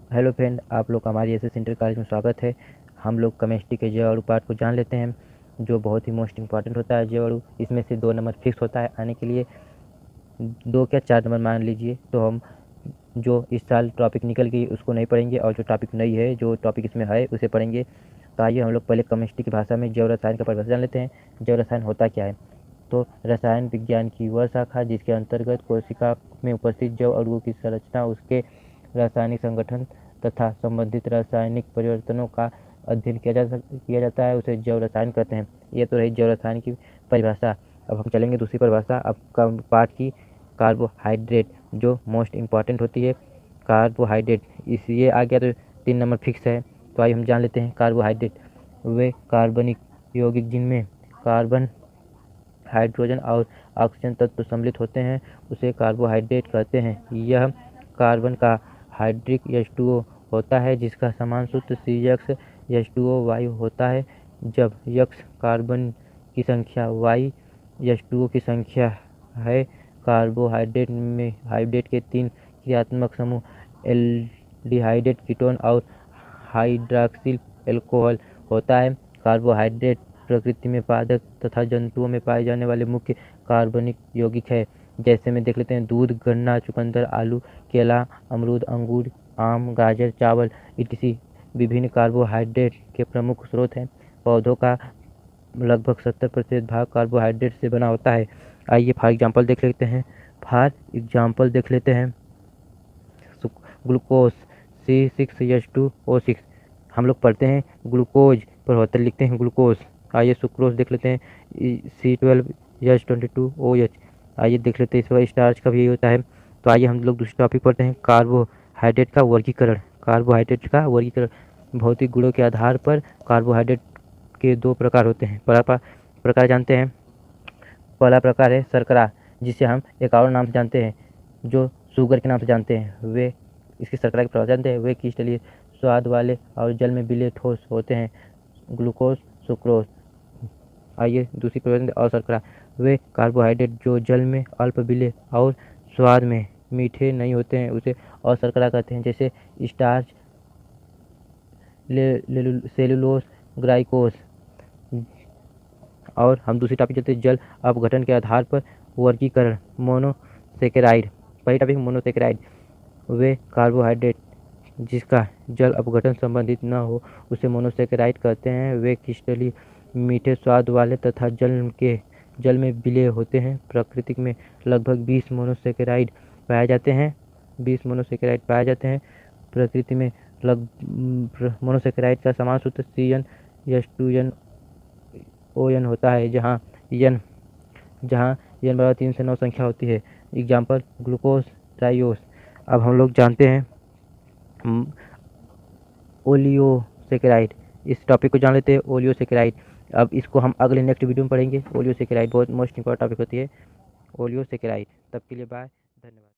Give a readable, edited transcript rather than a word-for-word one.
Hello friend, आप लोग का हमारी एस एस इंटर कॉलेज में स्वागत है। हम लोग केमिस्ट्री के जड़ पार्ट को जान लेते हैं, जो बहुत ही मोस्ट इंपॉर्टेंट होता है। जड़ इसमें से 2 नंबर फिक्स होता है आने के लिए, 2 क्या 4 नंबर मान लीजिए। तो हम जो इस साल टॉपिक निकल गई उसको नहीं पढ़ेंगे, और जो टॉपिक नहीं है, जो टॉपिक इसमें है उसे पढ़ेंगे। तो आइए हम लोग पहले केमिस्ट्री की भाषा में जैव रसायन का परिभाषा जान लेते हैं। जैव रसायन होता क्या है? तो रसायन विज्ञान की वह शाखा जिसके अंतर्गत कोशिका में उपस्थित जैव अणुओं की संरचना, उसके रासायनिक संगठन तथा संबंधित रासायनिक परिवर्तनों का अध्ययन किया जाता है, उसे जैव रसायन कहते हैं। ये तो रही जैव रसायन की परिभाषा। अब हम चलेंगे दूसरी परिभाषा, अब पार्ट की, कार्बोहाइड्रेट, जो मोस्ट इम्पॉर्टेंट होती है। कार्बोहाइड्रेट इस ये आ गया तो 3 नंबर फिक्स है। तो आइए हम जान लेते हैं कार्बोहाइड्रेट। वे कार्बनिक यौगिक जिनमें कार्बन, हाइड्रोजन और ऑक्सीजन तत्व सम्मिलित होते हैं, उसे कार्बोहाइड्रेट कहते हैं। यह कार्बन का हाइड्रिक H2O होता है, जिसका समान सूत्र CH2O वायु होता है। जब X कार्बन की संख्या, Y H2O की संख्या है। कार्बोहाइड्रेट के 3 क्रियात्मक समूह एल्डिहाइड, कीटोन और हाइड्रॉक्सिल अल्कोहल होता है। कार्बोहाइड्रेट प्रकृति में पादप तथा जंतुओं में पाए जाने वाले मुख्य कार्बनिक यौगिक है। जैसे में देख लेते हैं, दूध, गन्ना, चुकंदर, आलू, केला, अमरूद, अंगूर, आम, गाजर, चावल इत्यादि विभिन्न कार्बोहाइड्रेट के प्रमुख स्रोत हैं। पौधों का लगभग 70% भाग कार्बोहाइड्रेट से बना होता है। आइए फॉर एग्जाम्पल देख लेते हैं। ग्लूकोज C6H2O6 हम लोग पढ़ते हैं, ग्लूकोज पर होता लिखते हैं ग्लूकोज। आइए सुक्रोज देख लेते हैं, C12H22OH। आइए देख लेते हैं, इस पर स्टार्च का भी होता है। तो आइए हम लोग दूसरे टॉपिक पढ़ते हैं, कार्बोहाइड्रेट का वर्गीकरण। कार्बोहाइड्रेट का वर्गीकरण, भौतिक गुणों के आधार पर कार्बोहाइड्रेट के 2 प्रकार होते हैं। पहला प्रकार जानते हैं, पहला प्रकार है शर्करा, जिसे हम एक और नाम से जानते हैं, जो शुगर के नाम से जानते हैं। वे इसकी शर्करा के प्रकार जानते हैं, वे क्रिस्टलीय स्वाद वाले और जल में विलय ठोस होते हैं, ग्लूकोज, सुक्रोज। आइए दूसरी प्रकार और शर्करा, वे कार्बोहाइड्रेट जो जल में अल्प विलय और स्वाद में मीठे नहीं होते हैं, उसे और शर्करा कहते हैं। जैसे स्टार्च, सेलुलोज, ग्लाइकोज। और हम दूसरी टॉपिक चलते हैं, जल अपघटन के आधार पर वर्गीकरण, मोनोसेकेराइड। पहली टॉपिक मोनोसेकेराइड, वे कार्बोहाइड्रेट जिसका जल अपघटन संबंधित न हो, उसे मोनोसेकेराइड कहते हैं। वे क्रिस्टलीय मीठे स्वाद वाले तथा जल में विलय होते हैं। प्रकृति में लगभग 20 मोनोसेकेराइड पाए जाते हैं। प्रकृति में मोनोसेकेराइड का समान सूत्र CnH2nOn होता है, जहाँ n बराबर 3 से 9 संख्या होती है। Example, glucose, triose. अब हम लोग जानते हैं ओलियोसेकेराइड। इस टॉपिक को जान लेते हैं, ओलियोसेकेराइड। अब इसको हम अगले नेक्स्ट वीडियो में पढ़ेंगे। ओलियोसेकेराइड बहुत मोस्ट इंपॉर्टेंट टॉपिक होती है, ओलियोसेकेराइड। तब के लिए बाय, धन्यवाद।